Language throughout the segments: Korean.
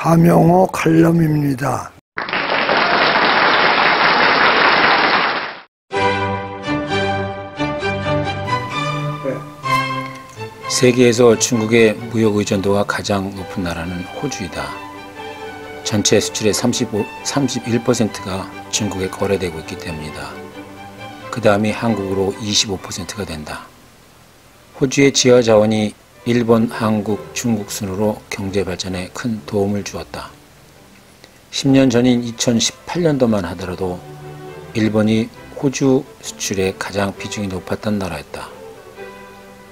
하명호 칼럼입니다. 세계에서 중국의 무역 의존도가 가장 높은 나라는 호주이다. 전체 수출의 31%가 중국에 거래되고 있기 때문이다. 그 다음이 한국으로 25%가 된다. 호주의 지하 자원이 일본, 한국, 중국 순으로 경제 발전에 큰 도움을 주었다. 10년 전인 2018년도만 하더라도 일본이 호주 수출의 가장 비중이 높았던 나라였다.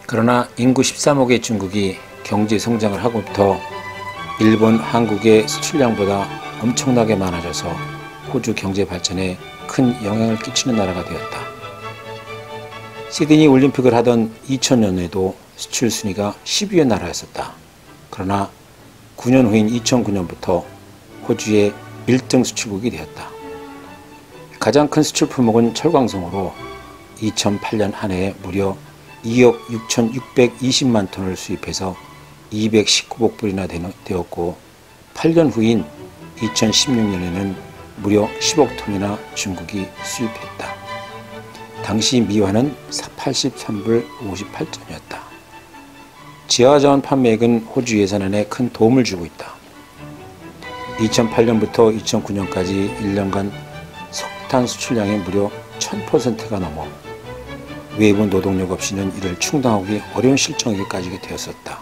그러나 인구 13억의 중국이 경제 성장을 하고부터 일본, 한국의 수출량보다 엄청나게 많아져서 호주 경제 발전에 큰 영향을 끼치는 나라가 되었다. 시드니 올림픽을 하던 2000년에도 수출 순위가 10위의 나라였었다. 그러나 9년 후인 2009년부터 호주의 1등 수출국이 되었다. 가장 큰 수출 품목은 철광송으로 2008년 한 해에 무려 2억 6,620만 톤을 수입해서 219억 불이나 되었고 8년 후인 2016년에는 무려 10억 톤이나 중국이 수입했다. 당시 미화는 83불 58전이었다. 지하자원 판매액은 호주 예산안에 큰 도움을 주고 있다. 2008년부터 2009년까지 1년간 석탄 수출량이 무려 1000%가 넘어 외부 노동력 없이는 이를 충당하기 어려운 실정에까지 되었었다.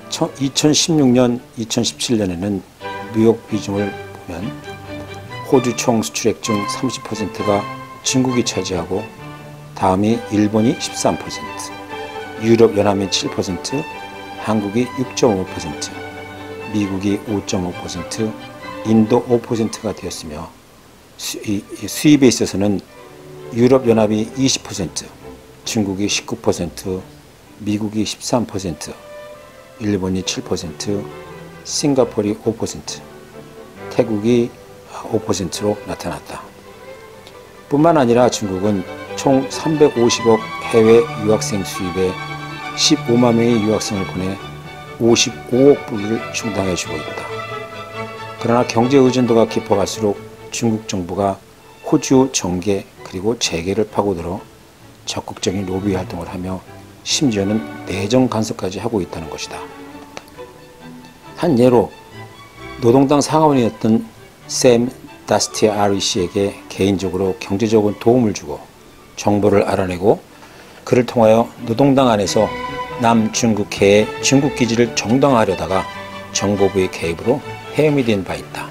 2016년, 2017년에는 무역 비중을 보면 호주 총 수출액 중 30%가 중국이 차지하고 다음이 일본이 13%, 유럽연합이 7%, 한국이 6.5%, 미국이 5.5%, 인도 5%가 되었으며 수입에 있어서는 유럽연합이 20%, 중국이 19%, 미국이 13%, 일본이 7%, 싱가포르이 5%, 태국이 5%로 나타났다. 뿐만 아니라 중국은 총 350억 해외 유학생 수입에 15만 명의 유학생을 보내 55억 불을 충당해주고 있다. 그러나 경제 의존도가 깊어갈수록 중국 정부가 호주 정계 그리고 재계를 파고들어 적극적인 로비 활동을 하며 심지어는 내정 간섭까지 하고 있다는 것이다. 한 예로 노동당 상하원이었던 샘 다스티아리 씨에게 개인적으로 경제적인 도움을 주고 정보를 알아내고 그를 통하여 노동당 안에서 남중국해의 중국 기지를 정당화하려다가 정보부의 개입으로 해임이 된 바 있다.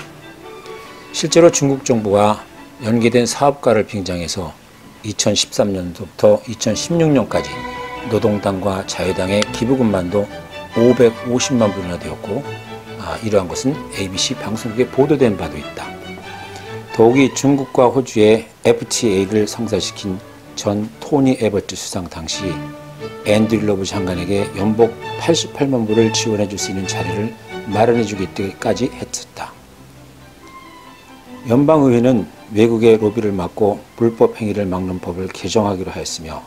실제로 중국 정부가 연계된 사업가를 빙장해서 2013년도부터 2016년까지 노동당과 자유당의 기부금만도 550만 불이나 되었고 이러한 것은 ABC 방송국에 보도된 바도 있다. 더욱이 중국과 호주의 FTA를 성사시킨 전 토니 에버트 수상 당시 앤드류 러브 장관에게 연복 88만 불을 지원해 줄 수 있는 자리를 마련해 주기까지 했었다. 연방의회는 외국의 로비를 막고 불법 행위를 막는 법을 개정하기로 하였으며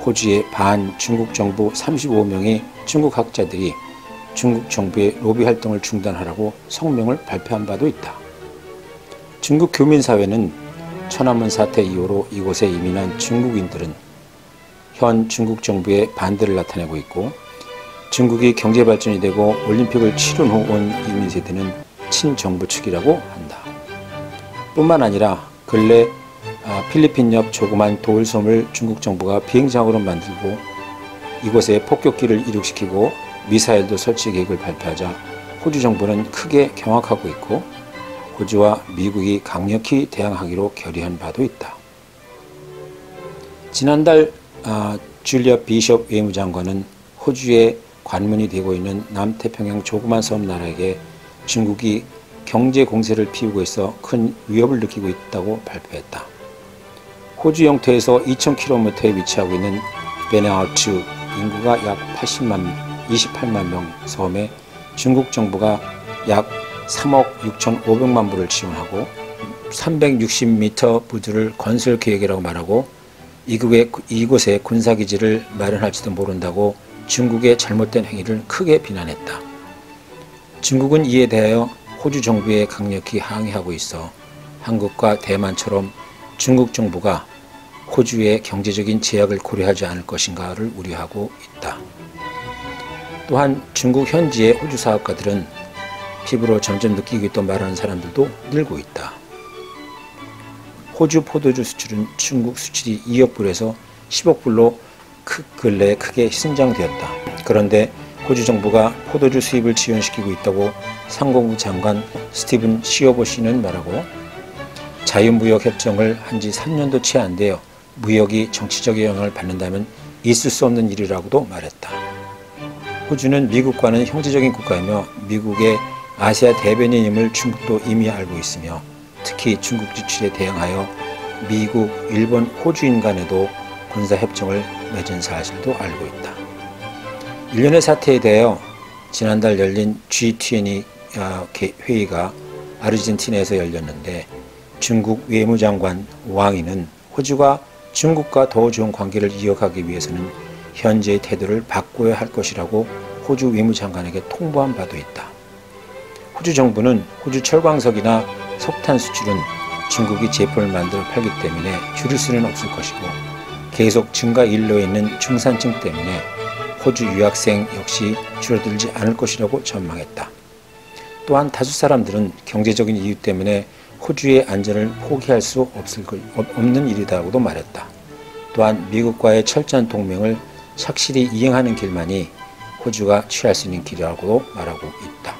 호주의 반중국 정부 35명의 중국 학자들이 중국 정부의 로비 활동을 중단하라고 성명을 발표한 바도 있다. 중국 교민사회는 천안문 사태 이후로 이곳에 이민한 중국인들은 현 중국 정부의 반대를 나타내고 있고 중국이 경제발전이 되고 올림픽을 치른 후 온 이민 세대는 친정부 측이라고 한다. 뿐만 아니라 근래 필리핀 옆 조그만 도울섬을 중국 정부가 비행장으로 만들고 이곳에 폭격기를 이륙시키고 미사일도 설치 계획을 발표하자 호주 정부는 크게 경악하고 있고 호주와 미국이 강력히 대항하기로 결의한 바도 있다. 지난달 줄리아 비숍 외무장관은 호주에 관문이 되고 있는 남태평양 조그만 섬 나라에게 중국이 경제 공세를 피우고 있어 큰 위협을 느끼고 있다고 발표했다. 호주 영토에서 2000km에 위치하고 있는 베네아투 인구가 약 28만 명 섬에 중국 정부가 약 3억 6,500만 불을 지원하고 360m 부두를 건설 계획이라고 말하고 이곳에 군사기지를 마련할지도 모른다고 중국의 잘못된 행위를 크게 비난했다. 중국은 이에 대하여 호주 정부에 강력히 항의하고 있어 한국과 대만처럼 중국 정부가 호주의 경제적인 제약을 고려하지 않을 것인가를 우려하고 있다. 또한 중국 현지의 호주 사업가들은 피부로 점점 느끼고 있다고 말하는 사람들도 늘고 있다. 호주 포도주 수출은 중국 수출이 2억 불에서 10억 불로 근래에 크게 신장되었다. 그런데 호주 정부가 포도주 수입을 지연시키고 있다고 상공부 장관 스티븐 시어보시는 말하고, 자유무역 협정을 한 지 3년도 채 안 되어 무역이 정치적 영향을 받는다면 있을 수 없는 일이라고도 말했다. 호주는 미국과는 형제적인 국가이며 미국의 아시아 대변인임을 중국도 이미 알고 있으며, 특히 중국 지출에 대응하여 미국, 일본, 호주인 간에도 군사협정을 맺은 사실도 알고 있다. 일련의 사태에 대하여 지난달 열린 G20 회의가 아르헨티나에서 열렸는데, 중국 외무장관 왕이는 호주가 중국과 더 좋은 관계를 이어가기 위해서는 현재의 태도를 바꿔야 할 것이라고 호주 외무장관에게 통보한 바도 있다. 호주 정부는 호주 철광석이나 석탄 수출은 중국이 제품을 만들어 팔기 때문에 줄일 수는 없을 것이고, 계속 증가 일로에 있는 중산층 때문에 호주 유학생 역시 줄어들지 않을 것이라고 전망했다. 또한 다수 사람들은 경제적인 이유 때문에 호주의 안전을 포기할 수 없는 일이라고도 말했다. 또한 미국과의 철저한 동맹을 착실히 이행하는 길만이 호주가 취할 수 있는 길이라고 말하고 있다.